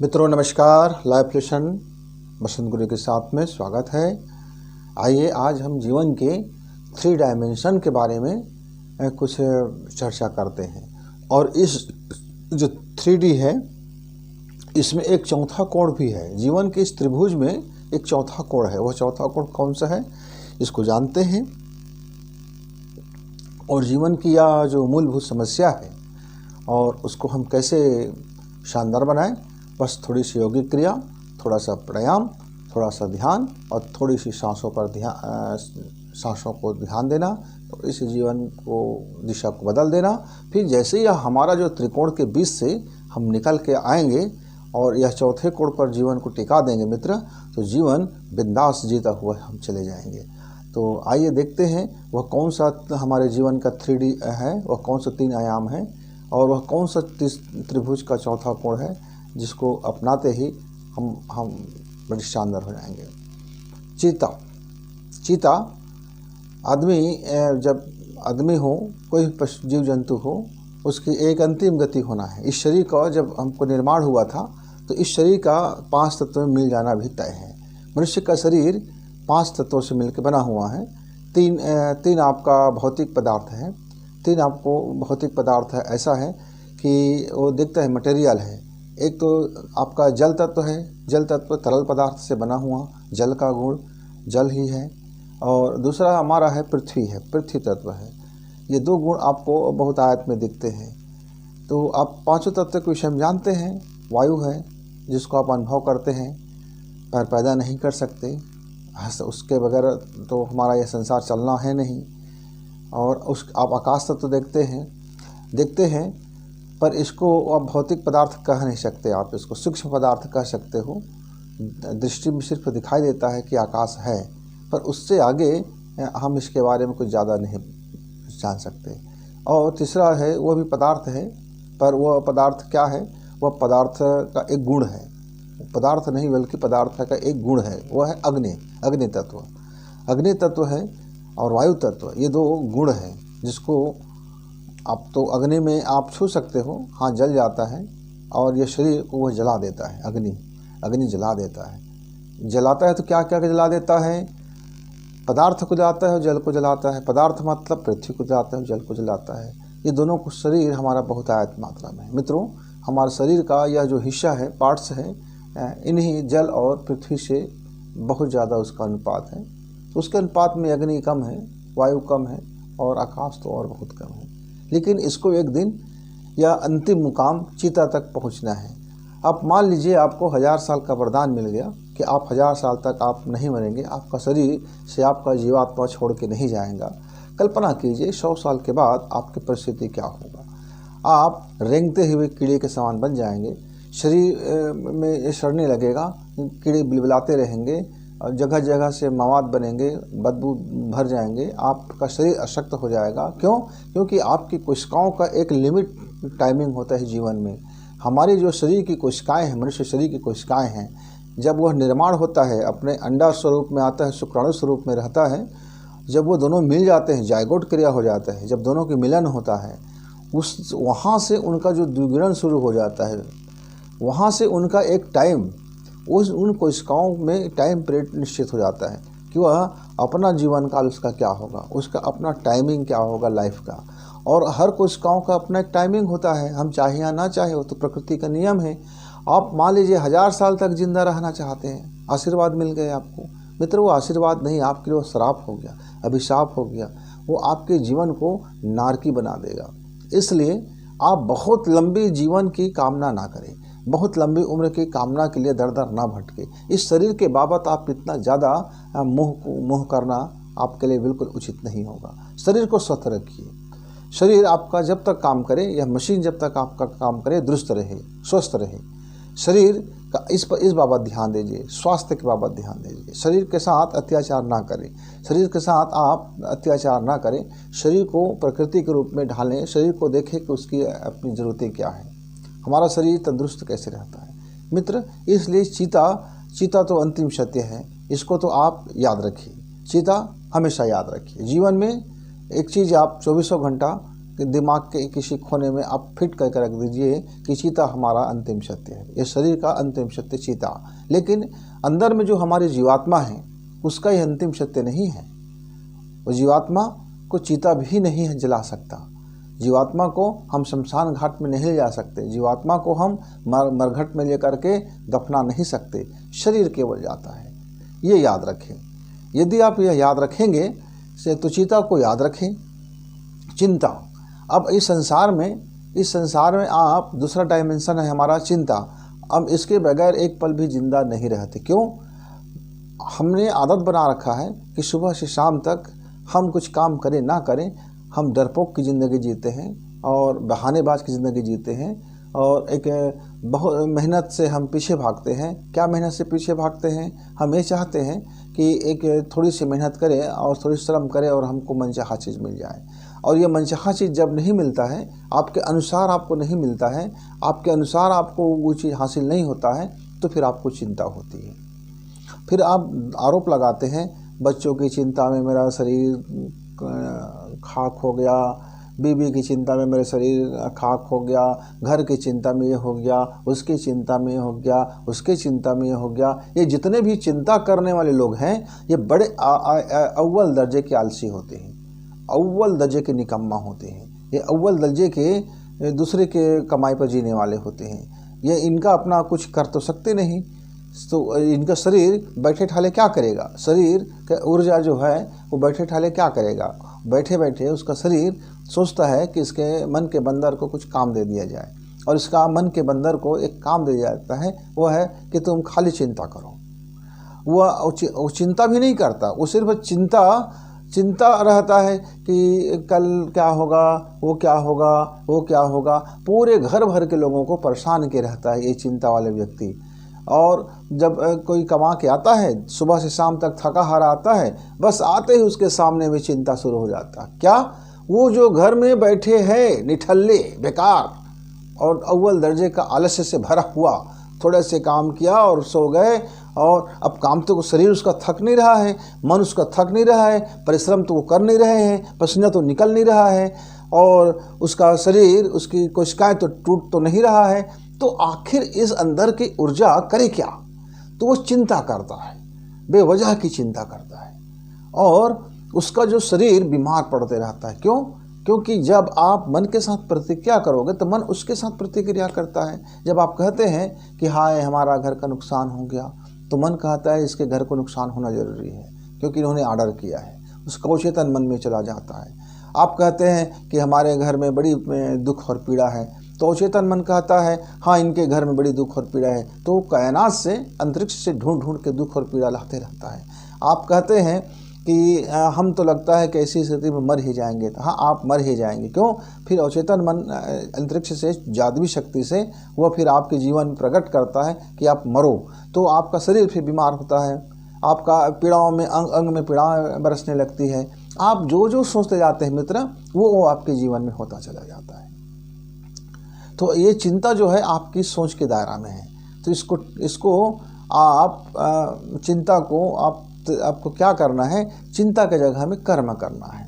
मित्रों नमस्कार। Life lesson बसंत गुरु के साथ में स्वागत है। आइए आज हम जीवन के 3 डायमेंशन के बारे में कुछ चर्चा करते हैं। और इस जो 3D है इसमें एक चौथा कोण भी है। जीवन के इस त्रिभुज में एक चौथा कोण है। वह चौथा कोण कौन सा है इसको जानते हैं। और जीवन की यह जो मूलभूत समस्या है और उसको हम कैसे शानदार बनाएं, बस थोड़ी सी योगिक क्रिया, थोड़ा सा प्राणायाम, थोड़ा सा ध्यान और थोड़ी सी सांसों को ध्यान देना, तो इस जीवन को दिशा को बदल देना। फिर जैसे ही हमारा जो त्रिकोण के बीच से हम निकल के आएंगे और यह चौथे कोण पर जीवन को टिका देंगे मित्र, तो जीवन बिंदास जीता हुआ हम चले जाएंगे। तो आइए देखते हैं वह कौन सा हमारे जीवन का 3D है, वह कौन सा 3 आयाम है और वह कौन सा त्रिभुज का चौथा कोण है जिसको अपनाते ही हम बड़े शानदार हो जाएंगे। चीता आदमी, जब आदमी हो, कोई जीव जंतु हो, उसकी एक अंतिम गति होना है। इस शरीर का जब हमको निर्माण हुआ था तो इस शरीर का 5 तत्वों में मिल जाना भी तय है। मनुष्य का शरीर 5 तत्वों से मिलकर बना हुआ है। तीन आपका भौतिक पदार्थ है। 3 आपको भौतिक पदार्थ है ऐसा है कि वो दिखता है मटेरियल है। एक तो आपका जल तत्व है। जल तत्व तरल पदार्थ से बना हुआ, जल का गुण जल ही है। और दूसरा हमारा है पृथ्वी पृथ्वी तत्व है। ये 2 गुण आपको बहुत आयत में दिखते हैं। तो आप 5 तत्व के विषय में जानते हैं। वायु है जिसको आप अनुभव करते हैं, पर पैदा नहीं कर सकते, उसके बगैर तो हमारा यह संसार चलना है नहीं। और आप आकाश तत्व देखते हैं पर इसको आप भौतिक पदार्थ कह नहीं सकते, आप इसको सूक्ष्म पदार्थ कह सकते हो। दृष्टि में सिर्फ दिखाई देता है कि आकाश है, पर उससे आगे हम इसके बारे में कुछ ज़्यादा नहीं जान सकते। और तीसरा है, वह भी पदार्थ है, पर वह पदार्थ क्या है, वह पदार्थ का एक गुण है। पदार्थ नहीं बल्कि पदार्थ का एक गुण है, वह है अग्नि तत्व। अग्नि तत्व है और वायु तत्व, ये 2 गुण हैं जिसको आप तो अग्नि में आप छू सकते हो, हाँ जल जाता है और ये शरीर को वह जला देता है। अग्नि जला देता है। जलाता है तो क्या क्या जला देता है, पदार्थ को जलाता है और जल को जलाता है। पदार्थ मतलब पृथ्वी को जलाता है, जल को जलाता है। ये दोनों को शरीर हमारा बहुत आयत मात्रा में है। मित्रों, हमारे शरीर का यह जो हिस्सा है, पार्ट्स है, इन्हीं जल और पृथ्वी से बहुत ज़्यादा उसका अनुपात है। तो उसके अनुपात में अग्नि कम है, वायु कम है और आकाश तो और बहुत कम है। लेकिन इसको एक दिन यह अंतिम मुकाम चीता तक पहुंचना है। आप मान लीजिए आपको 1000 साल का वरदान मिल गया कि आप 1000 साल तक आप नहीं मरेंगे, आपका शरीर से आपका जीवात्मा छोड़ के नहीं जाएगा। कल्पना कीजिए 100 साल के बाद आपकी परिस्थिति क्या होगा। आप रेंगते हुए कीड़े के समान बन जाएंगे, शरीर में सड़ने लगेगा, कीड़े बिलबिलाते रहेंगे और जगह जगह से मवाद बनेंगे, बदबू भर जाएंगे, आपका शरीर अशक्त हो जाएगा। क्यों? क्योंकि आपकी कोशिकाओं का एक लिमिट टाइमिंग होता है जीवन में। हमारी जो शरीर की कोशिकाएं हैं, मनुष्य शरीर की कोशिकाएं हैं, जब वह निर्माण होता है, अपने अंडा स्वरूप में आता है, शुक्राणु स्वरूप में रहता है, जब वो दोनों मिल जाते हैं, जायगोट क्रिया हो जाता है, जब दोनों की मिलन होता है, वहाँ से उनका जो द्विगुणन शुरू हो जाता है। वहाँ से उनका एक टाइम, उन कोशिकाओं में टाइम पीरियड निश्चित हो जाता है कि वह अपना जीवन काल उसका क्या होगा, उसका अपना टाइमिंग क्या होगा लाइफ का। और हर कोशिकाओं का अपना एक टाइमिंग होता है, हम चाहे या ना चाहे, वो तो प्रकृति का नियम है। आप मान लीजिए 1000 साल तक जिंदा रहना चाहते हैं, आशीर्वाद मिल गए आपको। मित्र, वो आशीर्वाद नहीं, आपके लिए वो श्राप हो गया, अभिशाप हो गया। वो आपके जीवन को नारकी बना देगा। इसलिए आप बहुत लंबी जीवन की कामना ना करें, बहुत लंबी उम्र की कामना के लिए दर दर ना भटके। इस शरीर के बाबत आप इतना ज़्यादा मोह करना आपके लिए बिल्कुल उचित नहीं होगा। शरीर को स्वस्थ रखिए। शरीर आपका जब तक काम करे, यह मशीन जब तक आपका काम करे, दुरुस्त रहे, स्वस्थ रहे। शरीर का इस बाबत ध्यान दीजिए, स्वास्थ्य के बाबत ध्यान दीजिए। शरीर के साथ अत्याचार ना करें, शरीर के साथ आप अत्याचार ना करें। शरीर को प्रकृति के रूप में ढालें, शरीर को देखें कि उसकी अपनी ज़रूरतें क्या हैं, हमारा शरीर तंदुरुस्त कैसे रहता है। मित्र, इसलिए चीता तो अंतिम सत्य है, इसको तो आप याद रखिए। चीता हमेशा याद रखिए। जीवन में एक चीज़ आप 24 घंटा दिमाग के किसी कोने में आप फिट करके रख दीजिए कि चीता हमारा अंतिम सत्य है, ये शरीर का अंतिम सत्य चीता। लेकिन अंदर में जो हमारी जीवात्मा है उसका ये अंतिम सत्य नहीं है। वो जीवात्मा को चीता भी नहीं है जला सकता। जीवात्मा को हम शमशान घाट में नहीं ले जा सकते। जीवात्मा को हम मरघट में लेकर के दफना नहीं सकते। शरीर केवल जाता है, ये याद रखें। यदि आप यह याद रखेंगे तो चीता को याद रखें। चिंता, अब इस संसार में आप दूसरा डायमेंशन है हमारा चिंता। अब इसके बगैर एक पल भी जिंदा नहीं रहते। क्यों? हमने आदत बना रखा है कि सुबह से शाम तक हम कुछ काम करें ना करें, हम डरपोक की ज़िंदगी जीते हैं और बहानेबाज की ज़िंदगी जीते हैं और एक बहुत मेहनत से हम पीछे भागते हैं। क्या मेहनत से पीछे भागते हैं? हम ये चाहते हैं कि एक थोड़ी सी मेहनत करें और थोड़ी श्रम करें और हमको मनचाहा चीज़ मिल जाए। और ये मनचाहा चीज़ जब नहीं मिलता है, आपके अनुसार आपको नहीं मिलता है, आपके अनुसार आपको वो चीज़ हासिल नहीं होता है, तो फिर आपको चिंता होती है। फिर आप आरोप लगाते हैं, बच्चों की चिंता में मेरा शरीर खाक हो गया, बीवी की चिंता में मेरा शरीर खाक हो गया, घर की चिंता में ये हो गया, उसकी चिंता में ये हो गया, उसकी चिंता में ये हो गया। ये जितने भी चिंता करने वाले लोग हैं ये बड़े अव्वल दर्जे के आलसी होते हैं, अव्वल दर्जे के निकम्मा होते हैं। ये अव्वल दर्जे के दूसरे के कमाई पर जीने वाले होते हैं। ये इनका अपना कुछ कर तो सकते नहीं, तो इनका शरीर बैठे ठाले क्या करेगा? शरीर का ऊर्जा जो है वो बैठे ठाले क्या करेगा? बैठे बैठे उसका शरीर सोचता है कि इसके मन के बंदर को कुछ काम दे दिया जाए, और इसका मन के बंदर को एक काम दे जाता है, वो है कि तुम खाली चिंता करो। वो चिंता भी नहीं करता, वो सिर्फ चिंता रहता है कि कल क्या होगा, वो क्या होगा, वो क्या होगा। पूरे घर भर के लोगों को परेशान किए रहता है ये चिंता वाले व्यक्ति। और जब कोई कमा के आता है, सुबह से शाम तक थका हारा आता है, बस आते ही उसके सामने में चिंता शुरू हो जाता है। क्या? वो जो घर में बैठे हैं निठल्ले, बेकार और अव्वल दर्जे का आलस्य से भरा हुआ, थोड़े से काम किया और सो गए, और अब काम तो शरीर उसका थक नहीं रहा है, मन उसका थक नहीं रहा है, परिश्रम तो वो कर नहीं रहे हैं, पसीना तो निकल नहीं रहा है, और उसका शरीर, उसकी कोशिकाएं तो टूट तो नहीं रहा है, तो आखिर इस अंदर की ऊर्जा करे क्या? तो वो चिंता करता है, बेवजह की चिंता करता है, और उसका जो शरीर बीमार पड़ते रहता है। क्यों? क्योंकि जब आप मन के साथ प्रतिक्रिया करोगे तो मन उसके साथ प्रतिक्रिया करता है। जब आप कहते हैं कि हाय हमारा घर का नुकसान हो गया, तो मन कहता है इसके घर को नुकसान होना जरूरी है क्योंकि इन्होंने ऑर्डर किया है, उसका अवचेतन मन में चला जाता है। आप कहते हैं कि हमारे घर में बड़ी दुख और पीड़ा है, तो अवचेतन मन कहता है हाँ इनके घर में बड़ी दुख और पीड़ा है, तो कायनात से, अंतरिक्ष से ढूंढ के दुख और पीड़ा लाते रहता है। आप कहते हैं कि हम तो लगता है कि ऐसी स्थिति में मर ही जाएंगे, तो हाँ आप मर ही जाएंगे। क्यों? फिर अवचेतन मन अंतरिक्ष से, जादुई शक्ति से वह फिर आपके जीवन में प्रकट करता है कि आप मरो, तो आपका शरीर फिर बीमार होता है, आपका पीड़ाओं में अंग में पीड़ाएं बरसने लगती है। आप जो जो सोचते जाते हैं मित्र, वो आपके जीवन में होता चला जाता है। तो ये चिंता जो है आपकी सोच के दायरा में है। तो इसको आप चिंता को आपको क्या करना है? चिंता के जगह में कर्म करना है।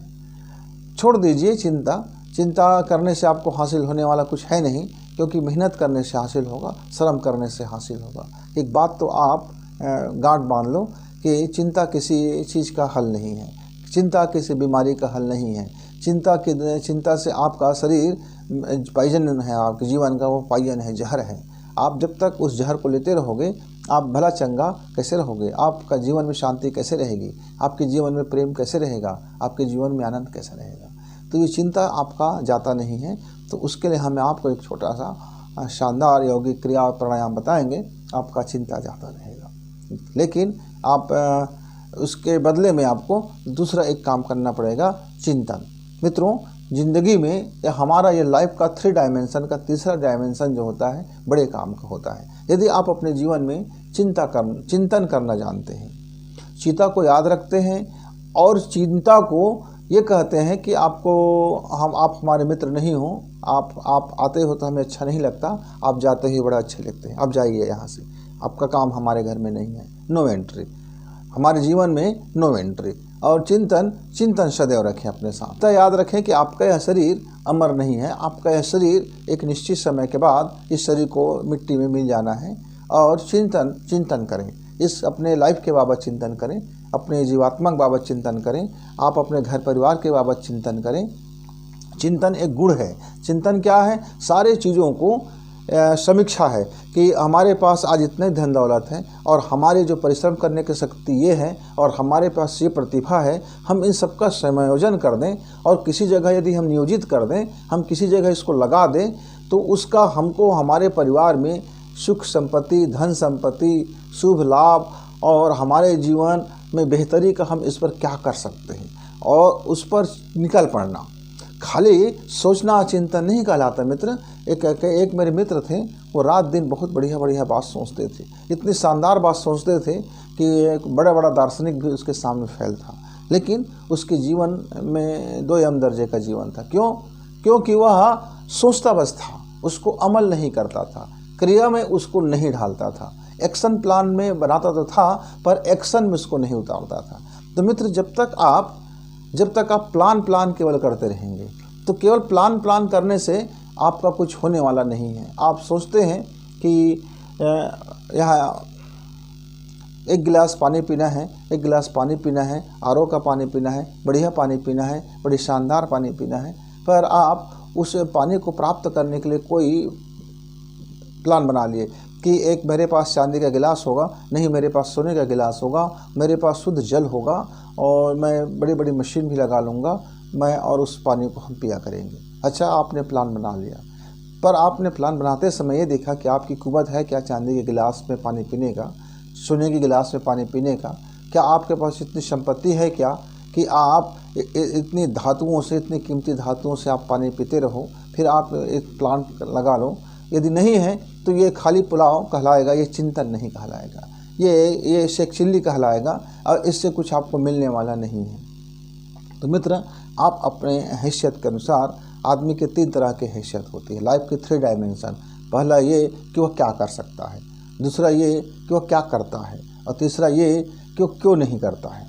छोड़ दीजिए चिंता करने से आपको हासिल होने वाला कुछ है नहीं, क्योंकि मेहनत करने से हासिल होगा, श्रम करने से हासिल होगा। एक बात तो आप गांठ बांध लो कि चिंता किसी चीज़ का हल नहीं है, चिंता किसी बीमारी का हल नहीं है। चिंता से आपका शरीर पॉइजन है, आपके जीवन का वो पॉइजन है, जहर है। आप जब तक उस जहर को लेते रहोगे, आप भला चंगा कैसे रहोगे? आपका जीवन में शांति कैसे रहेगी? आपके जीवन में प्रेम कैसे रहेगा? आपके जीवन में आनंद कैसे रहेगा? तो ये चिंता आपका जाता नहीं है। तो उसके लिए हमें आपको एक छोटा सा शानदार यौगिक क्रिया और प्राणायाम बताएंगे, आपका चिंता जाता रहेगा। लेकिन आप उसके बदले में आपको दूसरा एक काम करना पड़ेगा, चिंतन। मित्रों, ज़िंदगी में या हमारा ये लाइफ का 3 डायमेंशन का तीसरा डायमेंशन जो होता है, बड़े काम का होता है। यदि आप अपने जीवन में चिंतन करना जानते हैं, चिंता को याद रखते हैं, और चिंता को ये कहते हैं कि आप हमारे मित्र नहीं हो, आप आते हो तो हमें अच्छा नहीं लगता, आप जाते ही बड़ा अच्छे लगते हैं, आप जाइए यहाँ से, आपका काम हमारे घर में नहीं है, नो एंट्री, हमारे जीवन में नो एंट्री। और चिंतन सदैव रखें अपने साथ। तो याद रखें कि आपका यह शरीर अमर नहीं है, आपका यह शरीर एक निश्चित समय के बाद इस शरीर को मिट्टी में मिल जाना है। और चिंतन करें, इस अपने लाइफ के बाबत चिंतन करें, अपने जीवात्मक बाबत चिंतन करें, आप अपने घर परिवार के बाबत चिंतन करें। चिंतन एक गुण है। चिंतन क्या है? सारे चीज़ों को समीक्षा है कि हमारे पास आज इतने धन दौलत है और हमारे जो परिश्रम करने की शक्ति ये है और हमारे पास ये प्रतिभा है, हम इन सब का समायोजन कर दें और किसी जगह यदि हम नियोजित कर दें, हम किसी जगह इसको लगा दें, तो उसका हमको हमारे परिवार में सुख संपत्ति, धन संपत्ति, शुभ लाभ और हमारे जीवन में बेहतरी का हम इस पर क्या कर सकते हैं और उस पर निकल पड़ना। खाली सोचना चिंतन नहीं कहलाता मित्र। एक मेरे मित्र थे, वो रात दिन बहुत बढ़िया बात सोचते थे, इतनी शानदार बात सोचते थे कि एक बड़ा दार्शनिक भी उसके सामने फैल था, लेकिन उसके जीवन में 2 दर्जे का जीवन था। क्योंकि वह सोचता बस था, उसको अमल नहीं करता था, क्रिया में उसको नहीं ढालता था, एक्शन प्लान में बनाता तो था पर एक्शन में उसको नहीं उतारता था। तो मित्र, जब तक आप प्लान केवल करते रहेंगे तो केवल प्लान करने से आपका कुछ होने वाला नहीं है। आप सोचते हैं कि यहाँ 1 गिलास पानी पीना है, 1 गिलास पानी पीना है, आरओ का पानी पीना है, बढ़िया पानी पीना है, बड़ी शानदार पानी पीना है, पर आप उस पानी को प्राप्त करने के लिए कोई प्लान बना लिए कि एक मेरे पास चांदी का गिलास होगा, नहीं मेरे पास सोने का गिलास होगा, मेरे पास शुद्ध जल होगा और मैं बड़ी मशीन भी लगा लूँगा मैं, और उस पानी को हम पिया करेंगे। अच्छा, आपने प्लान बना लिया, पर आपने प्लान बनाते समय ये देखा कि आपकी कुवत है क्या चांदी के गिलास में पानी पीने का, सोने के गिलास में पानी पीने का? क्या आपके पास इतनी संपत्ति है क्या कि आप इतनी धातुओं से, इतनी कीमती धातुओं से आप पानी पीते रहो, फिर आप एक प्लान लगा लो? यदि नहीं है तो ये खाली पुलाव कहलाएगा, ये चिंतन नहीं कहलाएगा, ये शेख चिल्ली कहलाएगा और इससे कुछ आपको मिलने वाला नहीं है। तो मित्र, आप अपने हैसियत के अनुसार, आदमी के 3 तरह की हैसियत होती है, लाइफ के 3 डायमेंशन। पहला ये कि वह क्या कर सकता है, दूसरा ये कि वह क्या करता है, और तीसरा ये कि वह क्यों नहीं करता है।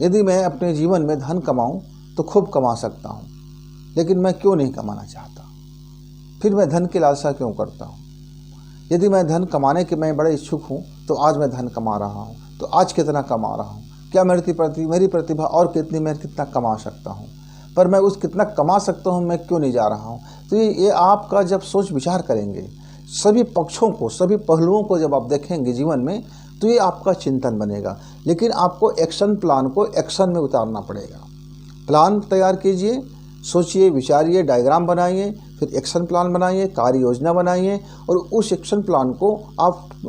यदि मैं अपने जीवन में धन कमाऊं तो खूब कमा सकता हूं, लेकिन मैं क्यों नहीं कमाना चाहता? फिर मैं धन की लालसा क्यों करता हूँ? यदि मैं धन कमाने के मैं बड़ा इच्छुक हूँ तो आज मैं धन कमा रहा हूँ, तो आज कितना कमा रहा हूँ? क्या मेरी प्रतिभा और कितनी, मैं कितना कमा सकता हूँ, पर मैं उस कितना कमा सकता हूँ मैं क्यों नहीं जा रहा हूँ? तो ये आपका जब सोच विचार करेंगे, सभी पक्षों को, सभी पहलुओं को जब आप देखेंगे जीवन में, तो ये आपका चिंतन बनेगा। लेकिन आपको एक्शन प्लान को एक्शन में उतारना पड़ेगा। प्लान तैयार कीजिए, सोचिए, विचारिए, डायग्राम बनाइए, फिर एक्शन प्लान बनाइए, कार्य योजना बनाइए, और उस एक्शन प्लान को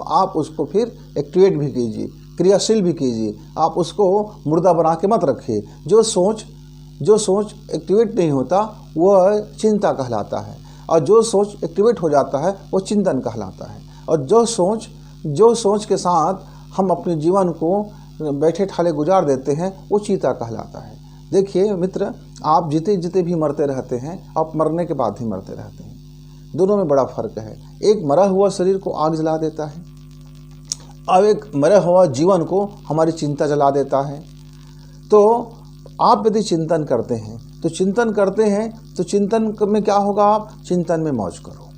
आप उसको फिर एक्टिवेट भी कीजिए, क्रियाशील भी कीजिए। आप उसको मुर्दा बना के मत रखिए। जो सोच एक्टिवेट नहीं होता वह चिंता कहलाता है, और जो सोच एक्टिवेट हो जाता है वो चिंतन कहलाता है। और जो सोच के साथ हम अपने जीवन को बैठे ठाले गुजार देते हैं वो चीता कहलाता है। देखिए मित्र, आप जीते भी मरते रहते हैं, आप मरने के बाद ही मरते रहते हैं, दोनों में बड़ा फर्क है। एक मरा हुआ शरीर को आग जला देता है, अब एक मरा हुआ जीवन को हमारी चिंता जला देता है। तो आप यदि चिंतन करते हैं तो चिंतन में क्या होगा? आप चिंतन में मौज करो,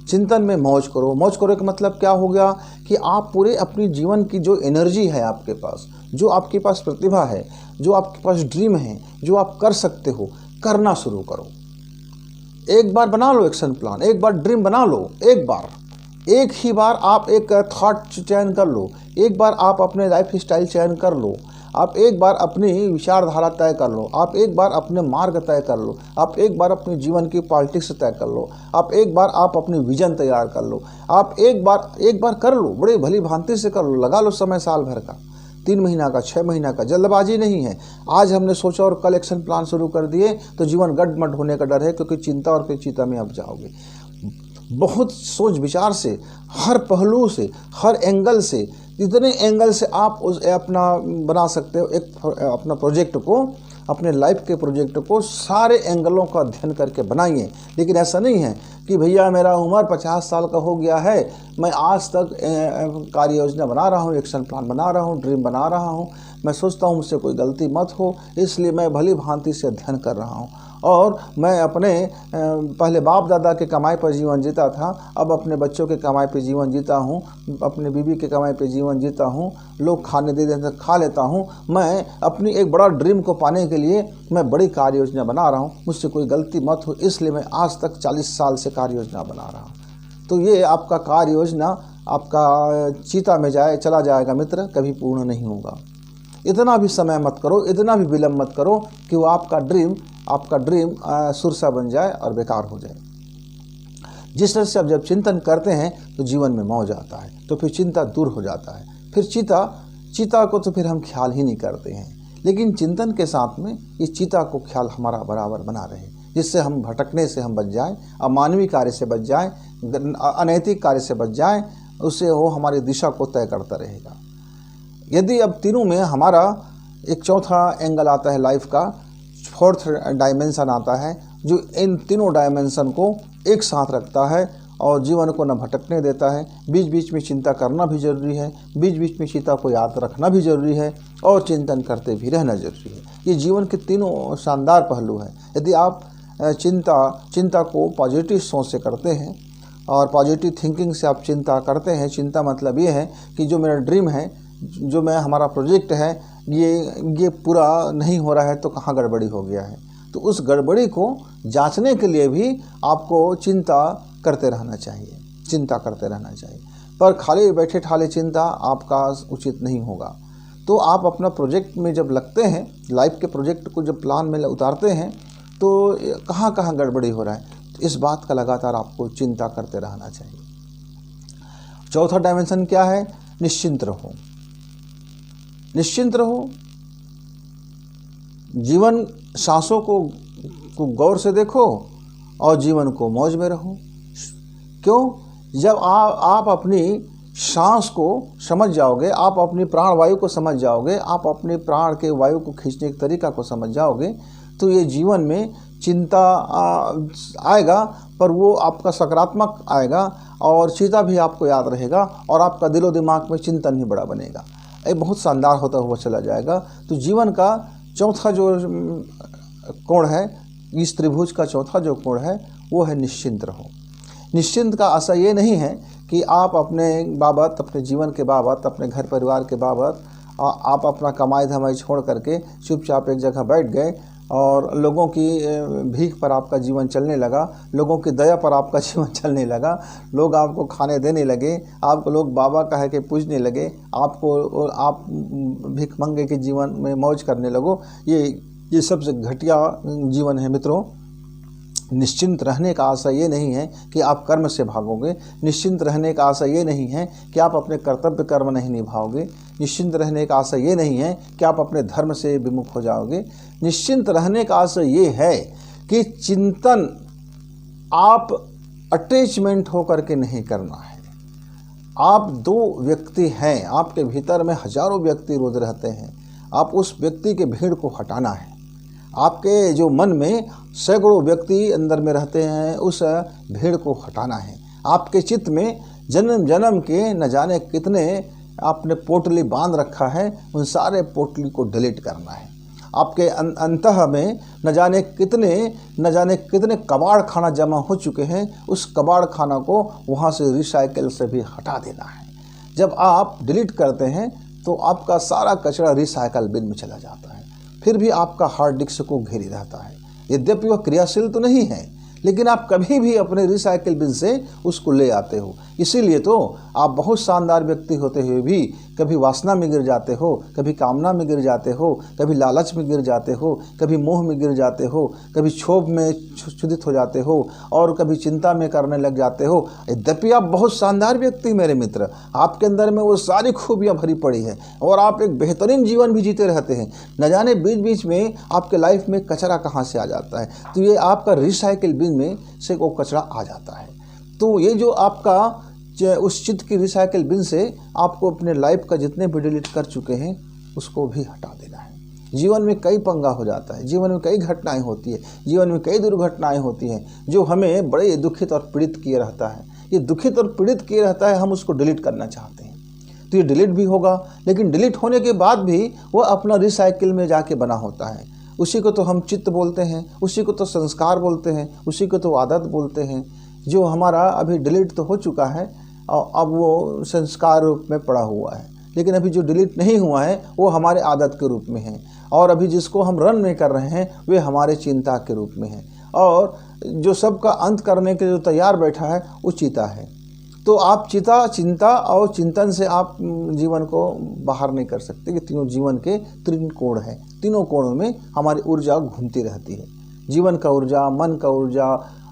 चिंतन में मौज करो। मौज करो का मतलब क्या हो गया कि आप पूरे अपनी जीवन की जो एनर्जी है आपके पास, जो आपके पास प्रतिभा है, जो आपके पास ड्रीम है, जो आप कर सकते हो, करना शुरू करो। एक बार बना लो एक्शन प्लान, एक बार ड्रीम बना लो, एक ही बार आप एक थॉट चयन कर लो, एक बार आप अपने लाइफ स्टाइल चयन कर लो, आप एक बार अपनी विचारधारा तय कर लो, आप एक बार अपने मार्ग तय कर लो, आप एक बार अपने जीवन की पॉलिटिक्स तय कर लो, आप एक बार आप अपनी विजन तैयार कर लो, आप एक बार कर लो, बड़े भली भांति से कर लो, लगा लो समय साल भर का, 3 महीना का, 6 महीना का। जल्दबाजी नहीं है। आज हमने सोचा और कल एक्शन प्लान शुरू कर दिए तो जीवन गड़मड़ होने का डर है, क्योंकि चिंता और फिर चिंता में आप जाओगे। बहुत सोच विचार से, हर पहलू से, हर एंगल से, जितने एंगल से आप उस अपना बना सकते हो एक अपना प्रोजेक्ट को, अपने लाइफ के प्रोजेक्ट को सारे एंगलों का अध्ययन करके बनाइए। लेकिन ऐसा नहीं है कि भैया मेरा उम्र 50 साल का हो गया है, मैं आज तक कार्य योजना बना रहा हूँ, एक्शन प्लान बना रहा हूँ, ड्रीम बना रहा हूँ, मैं सोचता हूँ मुझसे कोई गलती मत हो, इसलिए मैं भली भांति से अध्ययन कर रहा हूँ और मैं अपने पहले बाप दादा के कमाई पर जीवन जीता था, अब अपने बच्चों के कमाई पर जीवन जीता हूँ, अपने बीवी के कमाई पर जीवन जीता हूँ, लोग खाने दे देते खा लेता हूँ। मैं अपनी एक बड़ा ड्रीम को पाने के लिए मैं बड़ी कार्य योजना बना रहा हूँ, मुझसे कोई गलती मत हो, इसलिए मैं आज तक 40 साल से कार्य योजना बना रहा हूँ। तो ये आपका कार्य योजना आपका चीता में चला जाएगा मित्र, कभी पूर्ण नहीं होगा। इतना भी समय मत करो, इतना भी विलम्ब मत करो कि वो आपका ड्रीम सुरसा बन जाए और बेकार हो जाए। जिस तरह से आप जब चिंतन करते हैं तो जीवन में मौज आता है, तो फिर चिंता दूर हो जाता है। फिर चीता को तो फिर हम ख्याल ही नहीं करते हैं, लेकिन चिंतन के साथ में इस चीता को ख्याल हमारा बराबर बना रहे, जिससे हम भटकने से हम बच जाएं, अमानवीय कार्य से बच जाएं, अनैतिक कार्य से बच जाएं, उससे वो हमारी दिशा को तय करता रहेगा। यदि अब तीनों में हमारा एक चौथा एंगल आता है, लाइफ का फोर्थ डायमेंशन आता है, जो इन तीनों डायमेंशन को एक साथ रखता है और जीवन को न भटकने देता है। बीच बीच में चिंता करना भी जरूरी है, बीच बीच में चिंता को याद रखना भी जरूरी है और चिंतन करते भी रहना जरूरी है। ये जीवन के तीनों शानदार पहलू हैं। यदि आप चिंता को पॉजिटिव सोच से करते हैं और पॉजिटिव थिंकिंग से आप चिंता करते हैं, चिंता मतलब ये है कि जो मेरा ड्रीम है, जो हमारा प्रोजेक्ट है, ये पूरा नहीं हो रहा है तो कहाँ गड़बड़ी हो गया है, तो उस गड़बड़ी को जांचने के लिए भी आपको चिंता करते रहना चाहिए। पर खाली बैठे ठाले चिंता आपका उचित नहीं होगा। तो आप अपना प्रोजेक्ट में जब लगते हैं, लाइफ के प्रोजेक्ट को जब प्लान में उतारते हैं, तो कहाँ कहाँ गड़बड़ी हो रहा है, तो इस बात का लगातार आपको चिंता करते रहना चाहिए। चौथा डायमेंशन क्या है? निश्चिंत रहो। जीवन सांसों को गौर से देखो और जीवन को मौज में रहो। क्यों? जब आप अपनी सांस को समझ जाओगे, आप अपनी प्राण वायु को समझ जाओगे, आप अपने प्राण के वायु को खींचने के तरीका को समझ जाओगे, तो ये जीवन में चिंता आएगा, पर वो आपका सकारात्मक आएगा और चिंता भी आपको याद रहेगा और आपका दिलो दिमाग में चिंतन भी बड़ा बनेगा, ये बहुत शानदार होता हुआ चला जाएगा। तो जीवन का चौथा जो कोण है, इस त्रिभुज का चौथा जो कोण है, वो है निश्चिंत रहो। निश्चिंत का आशा ये नहीं है कि आप अपने बाबत, अपने जीवन के बाबत, अपने घर परिवार के बाबत आप अपना कमाई धमाई छोड़ करके चुपचाप एक जगह बैठ गए और लोगों की भीख पर आपका जीवन चलने लगा, लोगों की दया पर आपका जीवन चलने लगा, लोग आपको खाने देने लगे, आपको लोग बाबा कह के पूजने लगे, आप भीख मंगे के जीवन में मौज करने लगो। ये सबसे घटिया जीवन है मित्रों। निश्चिंत रहने का आशा ये नहीं है कि आप कर्म से भागोगे, निश्चिंत रहने का आशा ये नहीं है कि आप अपने कर्तव्य कर्म नहीं निभाओगे, निश्चिंत रहने का आशा ये नहीं है कि आप अपने धर्म से विमुख हो जाओगे। निश्चिंत रहने का आशा ये है कि चिंतन आप अटैचमेंट होकर के नहीं करना है। आप दो व्यक्ति हैं, आपके भीतर में हजारों व्यक्ति रोज रहते हैं, आप उस व्यक्ति के भीड़ को हटाना है। आपके जो मन में सैकड़ों व्यक्ति अंदर में रहते हैं, उस भीड़ को हटाना है। आपके चित्त में जन्म जन्म के न जाने कितने आपने पोटली बांध रखा है, उन सारे पोटली को डिलीट करना है। आपके अंतः में न जाने कितने कबाड़ खाना जमा हो चुके हैं, उस कबाड़ खाना को वहाँ से रिसाइकिल से भी हटा देना है। जब आप डिलीट करते हैं तो आपका सारा कचरा रिसाइकल बिन में चला जाता है, फिर भी आपका हार्ड डिस्क को घेरे रहता है। यद्यपि वह क्रियाशील तो नहीं है, लेकिन आप कभी भी अपने रिसाइकिल बिन से उसको ले आते हो। इसीलिए तो आप बहुत शानदार व्यक्ति होते हुए भी कभी वासना में गिर जाते हो, कभी कामना में गिर जाते हो, कभी लालच में गिर जाते हो, कभी मोह में गिर जाते हो, कभी क्षोभ में क्षुधित हो जाते हो और कभी चिंता में करने लग जाते हो। यद्यपि आप बहुत शानदार व्यक्ति मेरे मित्र, आपके अंदर में वो सारी खूबियाँ भरी पड़ी है और आप एक बेहतरीन जीवन भी जीते रहते हैं। न जाने बीच बीच में आपके लाइफ में कचरा कहाँ से आ जाता है, तो ये आपका रिसाइकिल बिन में से वो कचरा आ जाता है। तो ये जो आपका उस चित्त की रिसाइकिल बिन से आपको अपने लाइफ का जितने भी डिलीट कर चुके हैं उसको भी हटा देना है। जीवन में कई पंगा हो जाता है, जीवन में कई घटनाएं होती है, जीवन में कई दुर्घटनाएं होती हैं जो हमें बड़े दुखित और पीड़ित किए रहता है। ये दुखित और पीड़ित किए रहता है, हम उसको डिलीट करना चाहते हैं तो ये डिलीट भी होगा, लेकिन डिलीट होने के बाद भी वो अपना रिसाइकिल में जाके बना होता है। उसी को तो हम चित्त बोलते हैं, उसी को तो संस्कार बोलते हैं, उसी को तो आदत बोलते हैं, जो हमारा अभी डिलीट तो हो चुका है और अब वो संस्कार रूप में पड़ा हुआ है। लेकिन अभी जो डिलीट नहीं हुआ है वो हमारे आदत के रूप में है, और अभी जिसको हम रन में कर रहे हैं वे हमारे चिंता के रूप में है, और जो सबका अंत करने के लिए जो तैयार बैठा है वो चिता है। तो आप चिंता और चिंतन से आप जीवन को बाहर नहीं कर सकते कि तीनों जीवन के तीन कोण हैं, तीनों कोणों में हमारी ऊर्जा घूमती रहती है। जीवन का ऊर्जा, मन का ऊर्जा,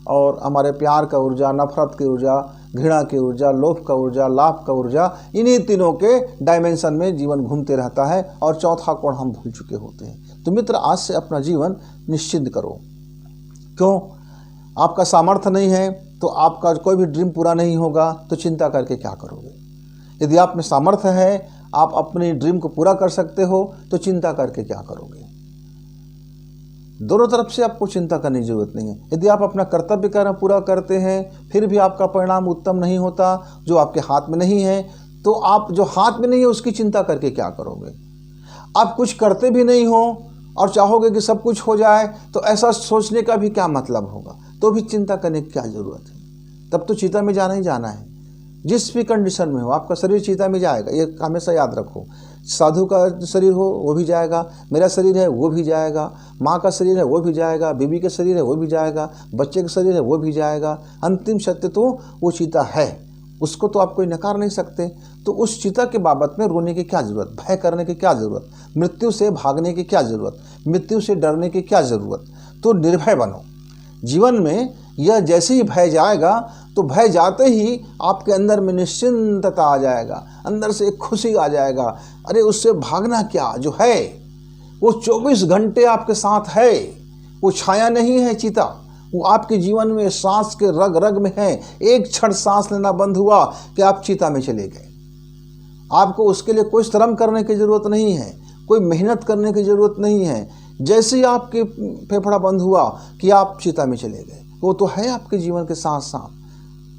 और हमारे प्यार का ऊर्जा, नफरत की ऊर्जा, घृणा की ऊर्जा, लोभ का ऊर्जा, लाभ का ऊर्जा, इन्हीं तीनों के डायमेंशन में जीवन घूमते रहता है, और चौथा कोण हम भूल चुके होते हैं। तो मित्र, आज से अपना जीवन निश्चिंत करो। क्यों? आपका सामर्थ्य नहीं है तो आपका कोई भी ड्रीम पूरा नहीं होगा, तो चिंता करके क्या करोगे? यदि आप में सामर्थ्य है, आप अपने ड्रीम को पूरा कर सकते हो, तो चिंता करके क्या करोगे? दोनों तरफ से आपको चिंता करने की जरूरत नहीं है। यदि आप अपना कर्तव्य पूरा करते हैं फिर भी आपका परिणाम उत्तम नहीं होता, जो आपके हाथ में नहीं है, तो आप जो हाथ में नहीं है उसकी चिंता करके क्या करोगे? आप कुछ करते भी नहीं हो और चाहोगे कि सब कुछ हो जाए, तो ऐसा सोचने का भी क्या मतलब होगा? तो भी चिंता करने की क्या ज़रूरत है? तब तो चिता में जाना ही जाना है। जिस भी कंडीशन में हो, आपका शरीर चिता में जाएगा, ये हमेशा याद रखो। साधु का शरीर हो वो भी जाएगा, मेरा शरीर है वो भी जाएगा, माँ का शरीर है वो भी जाएगा, बीवी का शरीर है वो भी जाएगा, बच्चे का शरीर है वो भी जाएगा। अंतिम सत्य तो वो चिता है, उसको तो आप कोई नकार नहीं सकते। तो उस चिता के बाबत में रोने की क्या ज़रूरत, भय करने की क्या ज़रूरत, मृत्यु से भागने की क्या ज़रूरत, मृत्यु से डरने की क्या ज़रूरत? तो निर्भय बनो। जीवन में यह जैसे ही भय जाएगा, तो भय जाते ही आपके अंदर में निश्चिंतता आ जाएगा, अंदर से एक खुशी आ जाएगा। अरे उससे भागना क्या, जो है वो 24 घंटे आपके साथ है, वो छाया नहीं है चिता, वो आपके जीवन में सांस के रग रग में है। एक क्षण सांस लेना बंद हुआ कि आप चिता में चले गए। आपको उसके लिए कोई श्रम करने की ज़रूरत नहीं है, कोई मेहनत करने की ज़रूरत नहीं है। जैसे ही आपके फेफड़ा बंद हुआ कि आप चिता में चले गए, वो तो है आपके जीवन के साथ साथ,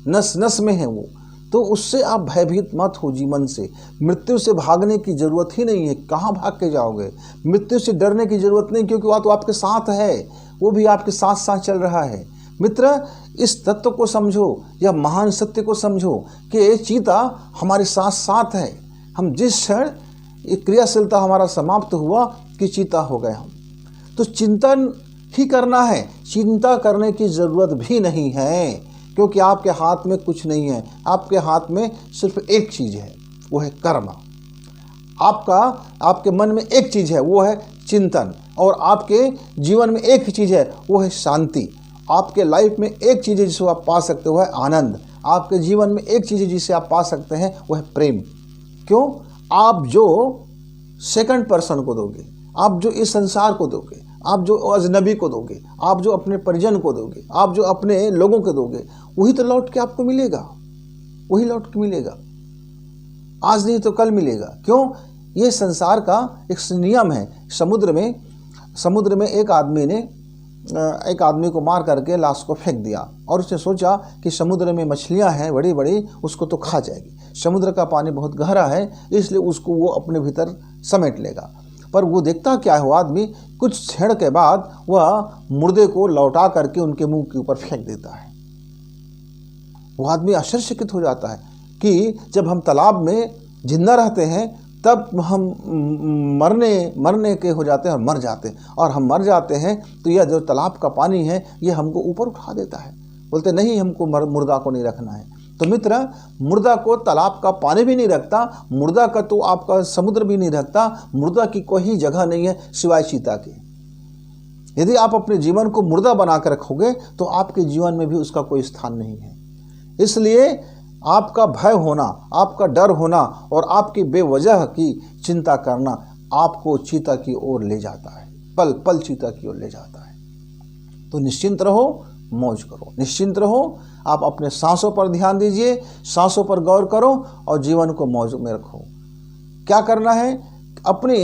नस नस में है वो। तो उससे आप भयभीत मत हो जीवन से। मृत्यु से भागने की ज़रूरत ही नहीं है, कहाँ भाग के जाओगे? मृत्यु से डरने की ज़रूरत नहीं, क्योंकि वह तो आपके साथ है, वो भी आपके साथ साथ चल रहा है। मित्र, इस तत्व को समझो, यह महान सत्य को समझो कि चीता हमारे साथ साथ है। हम जिस क्षण क्रियाशीलता हमारा समाप्त हुआ कि चीता हो गए हम, तो चिंतन ही करना है, चिंता करने की ज़रूरत भी नहीं है, क्योंकि आपके हाथ में कुछ नहीं है। आपके हाथ में सिर्फ एक चीज़ है, वो है कर्म। आपके मन में एक चीज़ है, वो है चिंतन, और आपके जीवन में एक चीज़ है, वो है शांति। आपके लाइफ में एक चीज़ है जिसको आप पा सकते हो, वो है आनंद। आपके जीवन में एक चीज़ है जिसे आप पा सकते हैं, वो है प्रेम। क्यों? आप जो सेकंड पर्सन को दोगे, आप जो इस संसार को दोगे, आप जो अजनबी को दोगे, आप जो अपने परिजन को दोगे, आप जो अपने लोगों को दोगे, वही तो लौट के आपको मिलेगा, वही लौट के मिलेगा। आज नहीं तो कल मिलेगा। क्यों? ये संसार का एक नियम है। समुद्र में एक आदमी को मार करके लाश को फेंक दिया, और उसने सोचा कि समुद्र में मछलियां हैं बड़ी बड़ी, उसको तो खा जाएगी। समुद्र का पानी बहुत गहरा है, इसलिए उसको वो अपने भीतर समेट लेगा। पर वो देखता क्या है, वो आदमी कुछ क्षण के बाद वह मुर्दे को लौटा करके उनके मुंह के ऊपर फेंक देता है। वो आदमी आश्चर्यचकित हो जाता है कि जब हम तालाब में जिंदा रहते हैं तब हम मरने के हो जाते हैं और मर जाते हैं, और हम मर जाते हैं तो यह जो तालाब का पानी है ये हमको ऊपर उठा देता है। बोलते नहीं, हमको मुर्दा को नहीं रखना है। तो मित्र, मुर्दा को तालाब का पानी भी नहीं रखता, मुर्दा का तो आपका समुद्र भी नहीं रखता, मुर्दा की कोई जगह नहीं है सिवाय चीता के। यदि आप अपने जीवन को मुर्दा बना कर रखोगे तो आपके जीवन में भी उसका कोई स्थान नहीं है। इसलिए आपका भय होना, आपका डर होना और आपकी बेवजह की चिंता करना आपको चीता की ओर ले जाता है, पल पल चीता की ओर ले जाता है। तो निश्चिंत रहो, मौज करो, निश्चिंत रहो। आप अपने सांसों पर ध्यान दीजिए, सांसों पर गौर करो और जीवन को मौज में रखो। क्या करना है? अपने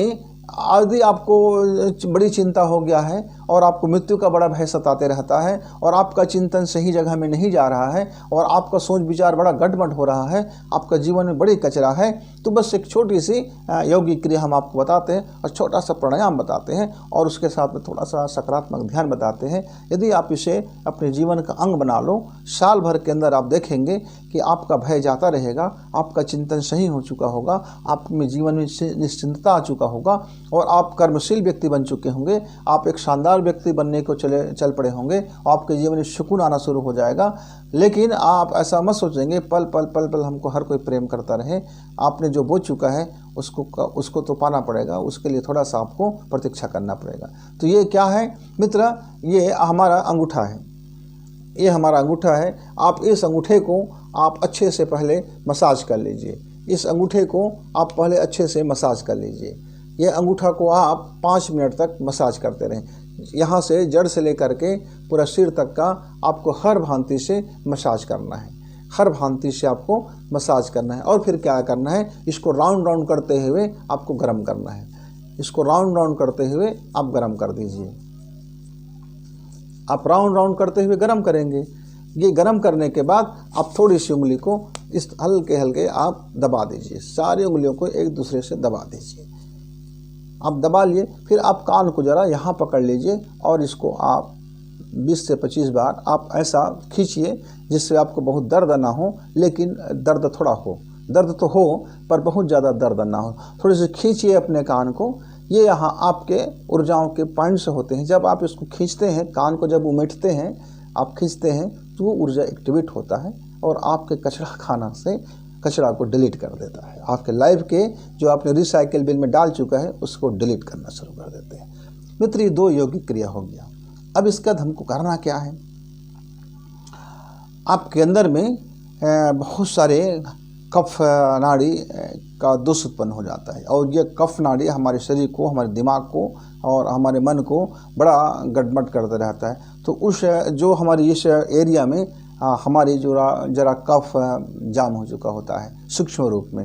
यदि आपको बड़ी चिंता हो गया है और आपको मृत्यु का बड़ा भय सताते रहता है और आपका चिंतन सही जगह में नहीं जा रहा है और आपका सोच विचार बड़ा गड़बड़ हो रहा है, आपका जीवन में बड़ी कचरा है, तो बस एक छोटी सी योगिक क्रिया हम आपको बताते हैं और छोटा सा प्राणायाम बताते हैं और उसके साथ में थोड़ा सा सकारात्मक ध्यान बताते हैं। यदि आप इसे अपने जीवन का अंग बना लो, साल भर के अंदर आप देखेंगे कि आपका भय जाता रहेगा, आपका चिंतन सही हो चुका होगा, आप में जीवन में निश्चिंतता आ चुका होगा और आप कर्मशील व्यक्ति बन चुके होंगे, आप एक शानदार व्यक्ति बनने को चल पड़े होंगे, आपके जीवन में सुकून आना शुरू हो जाएगा। लेकिन आप ऐसा मत सोचेंगे पल पल पल पल हमको हर कोई प्रेम करता रहे। आपने जो बो चुका है उसको तो पाना पड़ेगा, उसके लिए थोड़ा सा आपको प्रतीक्षा करना पड़ेगा। तो ये क्या है मित्र, ये हमारा अंगूठा है, ये हमारा अंगूठा है। आप इस अंगूठे को आप अच्छे से पहले मसाज कर लीजिए, इस अंगूठे को आप पहले अच्छे से मसाज कर लीजिए। ये अंगूठा को आप 5 मिनट तक मसाज करते रहें, यहाँ से जड़ से लेकर के पूरा सिर तक का आपको हर भांति से मसाज करना है, हर भांति से आपको मसाज करना है। और फिर क्या करना है, इसको राउंड राउंड करते हुए आपको गर्म करना है, इसको राउंड राउंड करते हुए आप गर्म कर दीजिए। आप राउंड राउंड करते हुए गर्म करेंगे। ये गर्म करने के बाद आप थोड़ी सी उंगली को इस हल्के हल्के आप दबा दीजिए, सारी उंगलियों को एक दूसरे से दबा दीजिए। आप दबा लिए, फिर आप कान को ज़रा यहाँ पकड़ लीजिए और इसको आप 20 से 25 बार आप ऐसा खींचिए जिससे आपको बहुत दर्द ना हो, लेकिन दर्द थोड़ा हो, दर्द तो हो पर बहुत ज़्यादा दर्द ना हो। थोड़े से खींचिए अपने कान को। ये यहाँ आपके ऊर्जाओं के पॉइंट्स होते हैं। जब आप इसको खींचते हैं, कान को जब उमेटते हैं, आप खींचते हैं तो वो ऊर्जा एक्टिवेट होता है और आपके कचरा खाना से कचरा को डिलीट कर देता है। आपके लाइफ के जो आपने रिसाइकिल बिन में डाल चुका है उसको डिलीट करना शुरू कर देते हैं। मित्र, ये 2 योगिक क्रिया हो गया। अब इसका हमको करना क्या है, आपके अंदर में बहुत सारे कफ नाड़ी का दोष उत्पन्न हो जाता है और ये कफ नाड़ी हमारे शरीर को, हमारे दिमाग को और हमारे मन को बड़ा गड़बड़ करता रहता है। तो उस जो हमारी इस एरिया में हमारी जो जरा कफ जाम हो चुका होता है सूक्ष्म रूप में,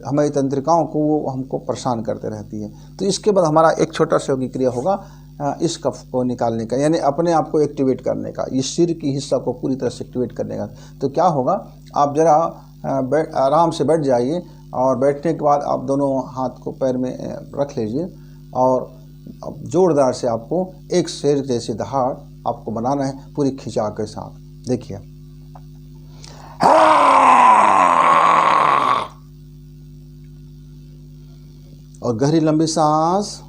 हमारी तंत्रिकाओं को वो हमको परेशान करते रहती है। तो इसके बाद हमारा एक छोटा सा योगिक क्रिया होगा इस कफ को निकालने का, यानी अपने आप को एक्टिवेट करने का, इस सिर की हिस्सा को पूरी तरह से एक्टिवेट करने का। तो क्या होगा, आप ज़रा आराम से बैठ जाइए और बैठने के बाद आप दोनों हाथ को पैर में रख लीजिए और ज़ोरदार से आपको एक शेर जैसी दहाड़ आपको बनाना है पूरी खिंचा के साथ। देखिए, और गहरी लंबी सांस,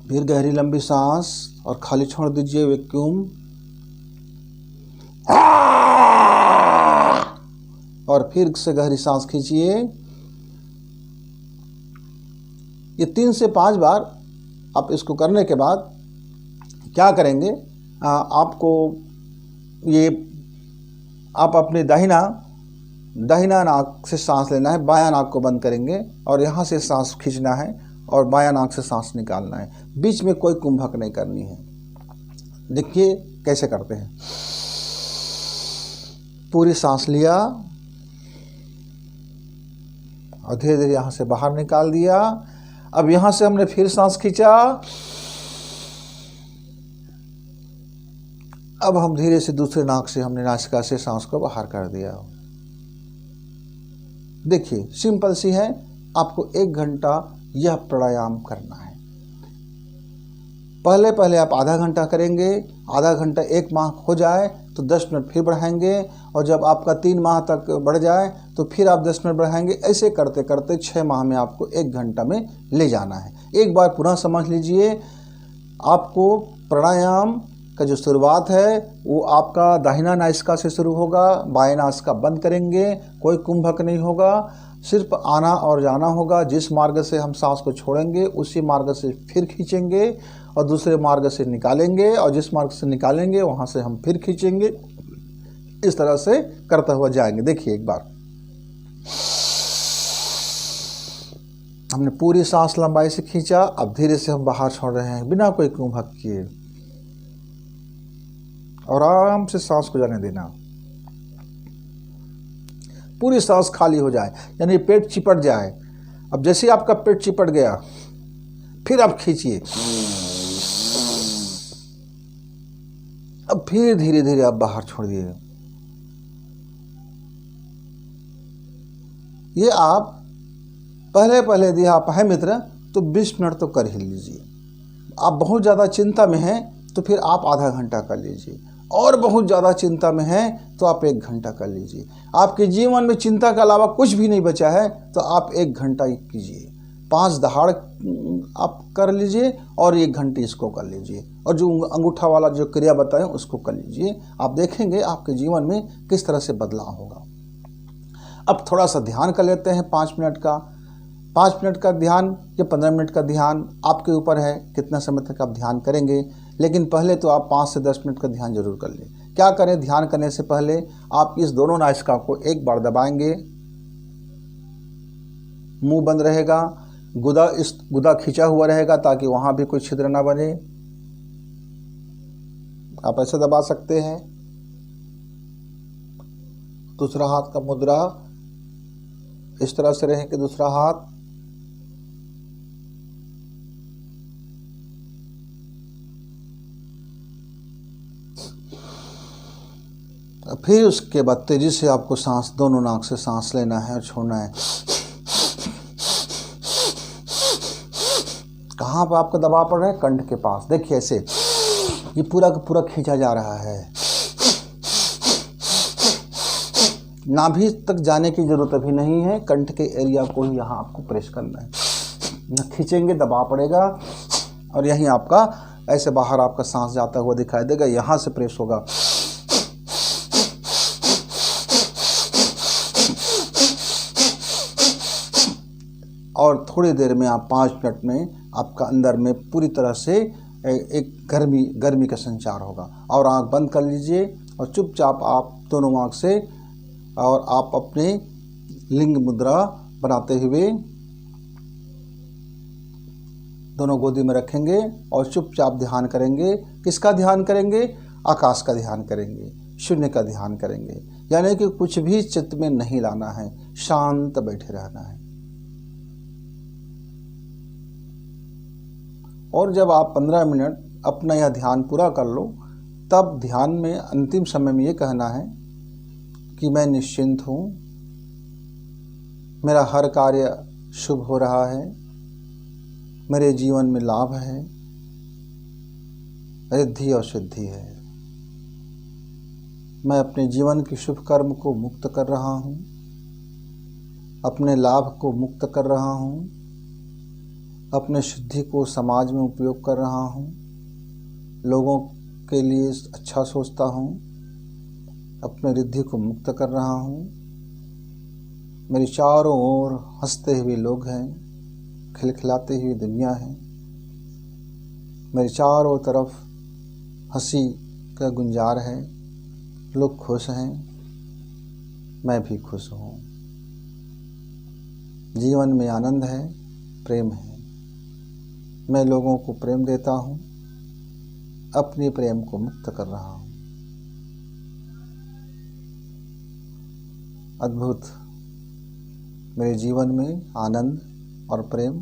फिर गहरी लंबी सांस और खाली छोड़ दीजिए, वैक्यूम, और फिर से गहरी सांस खींचिए। ये 3 से 5 बार आप इसको करने के बाद क्या करेंगे, आपको ये आप अपने दाहिना नाक से सांस लेना है, बायां नाक को बंद करेंगे और यहाँ से सांस खींचना है और बायां नाक से सांस निकालना है। बीच में कोई कुंभक नहीं करनी है। देखिए कैसे करते हैं। पूरी सांस लिया और धीरे धीरे यहाँ से बाहर निकाल दिया। अब यहाँ से हमने फिर सांस खींचा। अब हम धीरे से दूसरे नाक से हमने नासिका से सांस को बाहर कर दिया। देखिए सिंपल सी है, आपको 1 घंटा यह प्राणायाम करना है। पहले आप आधा घंटा करेंगे, आधा घंटा 1 माह हो जाए तो 10 मिनट फिर बढ़ाएंगे और जब आपका 3 माह तक बढ़ जाए तो फिर आप 10 मिनट बढ़ाएंगे। ऐसे करते करते 6 माह में आपको 1 घंटा में ले जाना है। एक बार पुनः समझ लीजिए, आपको प्राणायाम का जो शुरुआत है वो आपका दाहिना नासिका से शुरू होगा, बाएं नासिका बंद करेंगे, कोई कुंभक नहीं होगा, सिर्फ आना और जाना होगा। जिस मार्ग से हम सांस को छोड़ेंगे उसी मार्ग से फिर खींचेंगे और दूसरे मार्ग से निकालेंगे और जिस मार्ग से निकालेंगे वहाँ से हम फिर खींचेंगे। इस तरह से करते हुए जाएंगे। देखिए एक बार हमने पूरी सांस लंबाई से खींचा, अब धीरे से हम बाहर छोड़ रहे हैं बिना कोई कुंभक किए और आराम से सांस को जाने देना। पूरी सांस खाली हो जाए, यानी पेट चिपट जाए। अब जैसे ही आपका पेट चिपट गया, फिर आप खींचिए, अब फिर धीरे धीरे आप बाहर छोड़िए। ये आप पहले यदि आप हैं मित्र तो 20 मिनट तो कर ही लीजिए। आप बहुत ज़्यादा चिंता में हैं तो फिर आप आधा घंटा कर लीजिए, और बहुत ज़्यादा चिंता में हैं तो आप 1 घंटा कर लीजिए। आपके जीवन में चिंता के अलावा कुछ भी नहीं बचा है तो आप 1 घंटा कीजिए। 5 दहाड़ आप कर लीजिए और 1 घंटे इसको कर लीजिए, और जो अंगूठा वाला जो क्रिया बताएं उसको कर लीजिए। आप देखेंगे आपके जीवन में किस तरह से बदलाव होगा। अब थोड़ा सा ध्यान कर लेते हैं 5 मिनट का। 5 मिनट का ध्यान या 15 मिनट का ध्यान आपके ऊपर है, कितना समय तक आप ध्यान करेंगे। लेकिन पहले तो आप 5 से 10 मिनट का ध्यान जरूर कर लें। क्या करें, ध्यान करने से पहले आप इस दोनों नासिका को एक बार दबाएंगे, मुंह बंद रहेगा, गुदा खींचा हुआ रहेगा ताकि वहां भी कोई छिद्र ना बने। आप ऐसे दबा सकते हैं। दूसरा हाथ का मुद्रा इस तरह से रहे कि दूसरा हाथ फिर उसके बाद तेजी से आपको सांस, दोनों नाक से सांस लेना है और छोड़ना है। कहाँ पर आपका दबाव पड़ रहा है? कंठ के पास। देखिए ऐसे ये पूरा का पूरा खींचा जा रहा है। नाभि तक जाने की जरूरत अभी नहीं है, कंठ के एरिया को ही यहाँ आपको प्रेस करना है। न खींचेंगे दबाव पड़ेगा और यहीं आपका ऐसे बाहर आपका सांस जाता हुआ दिखाई देगा, यहाँ से प्रेस होगा। और थोड़ी देर में आप 5 मिनट में आपका अंदर में पूरी तरह से एक गर्मी का संचार होगा। और आंख बंद कर लीजिए और चुपचाप आप दोनों आंख से और आप अपने लिंग मुद्रा बनाते हुए दोनों गोदी में रखेंगे और चुपचाप ध्यान करेंगे। किसका ध्यान करेंगे? आकाश का ध्यान करेंगे, शून्य का ध्यान करेंगे। यानी कि कुछ भी चित्त में नहीं लाना है, शांत बैठे रहना है। और जब आप 15 मिनट अपना यह ध्यान पूरा कर लो, तब ध्यान में अंतिम समय में ये कहना है कि मैं निश्चिंत हूँ, मेरा हर कार्य शुभ हो रहा है, मेरे जीवन में लाभ है, रिद्धि और सिद्धि है। मैं अपने जीवन के शुभ कर्म को मुक्त कर रहा हूँ, अपने लाभ को मुक्त कर रहा हूँ, अपने सिद्धि को समाज में उपयोग कर रहा हूँ, लोगों के लिए अच्छा सोचता हूँ, अपने रिद्धि को मुक्त कर रहा हूँ। मेरे चारों ओर हंसते हुए लोग हैं, खिलखिलाती हुई दुनिया है, मेरे चारों तरफ हंसी का गुंजार है, लोग खुश हैं, मैं भी खुश हूँ। जीवन में आनंद है, प्रेम है। मैं लोगों को प्रेम देता हूँ, अपने प्रेम को मुक्त कर रहा हूँ। अद्भुत, मेरे जीवन में आनंद और प्रेम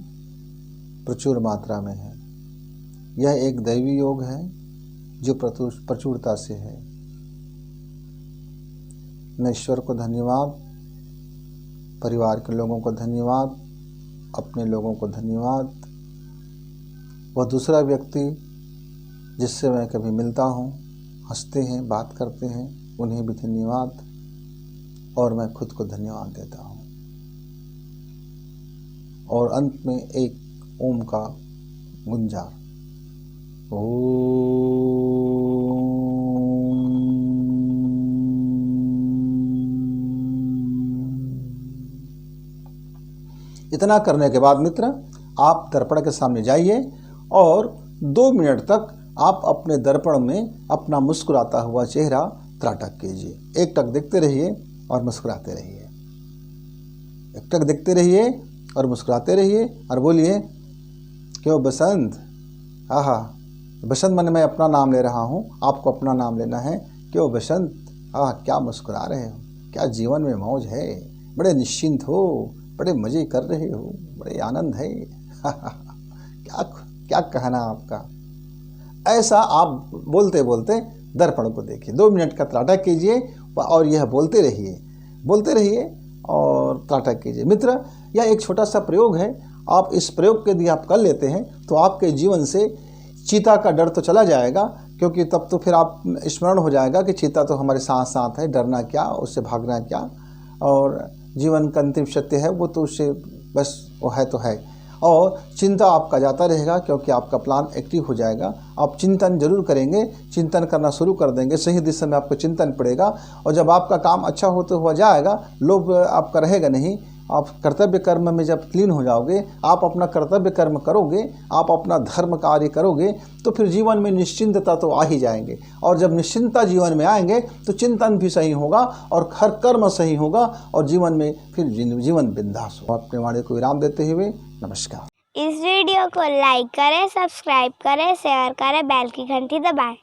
प्रचुर मात्रा में है। यह एक दैवी योग है जो प्रचुरता से है। मैं ईश्वर को धन्यवाद, परिवार के लोगों को धन्यवाद, अपने लोगों को धन्यवाद, वह दूसरा व्यक्ति जिससे मैं कभी मिलता हूँ, हंसते हैं, बात करते हैं, उन्हें भी धन्यवाद, और मैं खुद को धन्यवाद देता हूँ। और अंत में एक ओम का गुंजार, इतना करने के बाद मित्र आप दर्पण के सामने जाइए और 2 मिनट तक आप अपने दर्पण में अपना मुस्कुराता हुआ चेहरा त्राटक कीजिए। एक टक देखते रहिए और मुस्कुराते रहिए, एक टक देखते रहिए और मुस्कुराते रहिए और बोलिए, क्यों बसंत, आहा बसंत मन मैं अपना नाम ले रहा हूँ, आपको अपना नाम लेना है। क्यों बसंत, आह क्या मुस्कुरा रहे हो, क्या जीवन में मौज है। बड़े निश्चिंत हो, बड़े मज़े कर रहे हो, बड़े आनंद है। क्या क्या कहना आपका। ऐसा आप बोलते बोलते दर्पण को देखिए, 2 मिनट का त्राटक कीजिए और यह बोलते रहिए और त्राटक कीजिए। मित्र, यह एक छोटा सा प्रयोग है। आप इस प्रयोग को यदि आप कर लेते हैं तो आपके जीवन से चीता का डर तो चला जाएगा, क्योंकि तब तो फिर आप स्मरण हो जाएगा कि चीता तो हमारे साथ साथ है, डरना क्या, उससे भागना क्या, और जीवन का अंतिम सत्य है वो तो उससे बस वो है तो है। और चिंता आपका जाता रहेगा, क्योंकि आपका प्लान एक्टिव हो जाएगा। आप चिंतन जरूर करेंगे, चिंतन करना शुरू कर देंगे, सही दिशा में आपको चिंतन पड़ेगा। और जब आपका काम अच्छा होते हुआ जाएगा, लोभ आपका रहेगा नहीं। आप कर्तव्य कर्म में जब क्लीन हो जाओगे, आप अपना कर्तव्य कर्म करोगे, आप अपना धर्म कार्य करोगे, तो फिर जीवन में निश्चिंतता तो आ ही जाएंगे। और जब निश्चिंतता जीवन में आएंगे तो चिंतन भी सही होगा और हर कर्म सही होगा और जीवन में फिर जीवन बिंदास हो। अपने वाणी को विराम देते हुए नमस्कार। इस वीडियो को लाइक करें, सब्सक्राइब करें, शेयर करें, बेल की घंटी दबाएं।